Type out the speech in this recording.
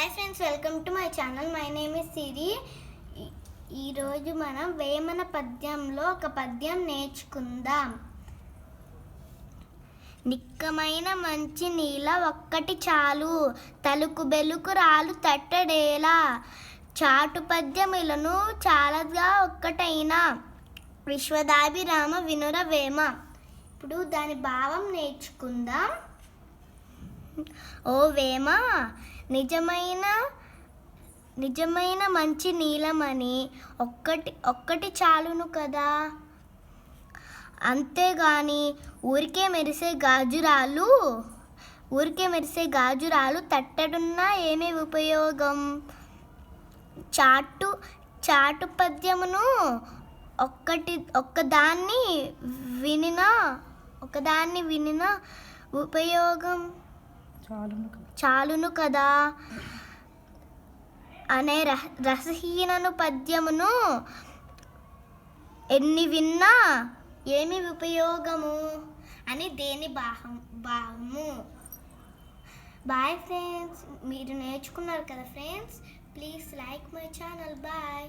Hi friends, welcome to my channel. My name is Siri. ఈరోజు మనం వేమన పద్యంలో ఒక పద్యం నేర్చుకుందాం. నిక్కమైన మంచి నీల ఒక్కటి చాలు, తలుకు బెలుకు రాలు తట్టడేలా, చాటు పద్యములను చాలగా ఒక్కటైనా, విశ్వదాభిరామ వినుర వేమ. ఇప్పుడు దాని భావం నేర్చుకుందాం. ఓ వేమ, నిజమైన మంచి నీలమని ఒక్కటి చాలును కదా, అంతేగాని ఊరికే మెరిసే గాజురాలు తట్టడున్నా ఏమి ఉపయోగం? చాటు పద్యమును ఒక్కదాన్ని వినినా ఉపయోగం చాలును కదా అనే రసహీనను పద్యమును ఎన్ని విన్నా ఏమి ఉపయోగము అని దేని భావము. Bye friends. మీరు నేర్చుకున్నారు కదా friends. Please like my channel. Bye.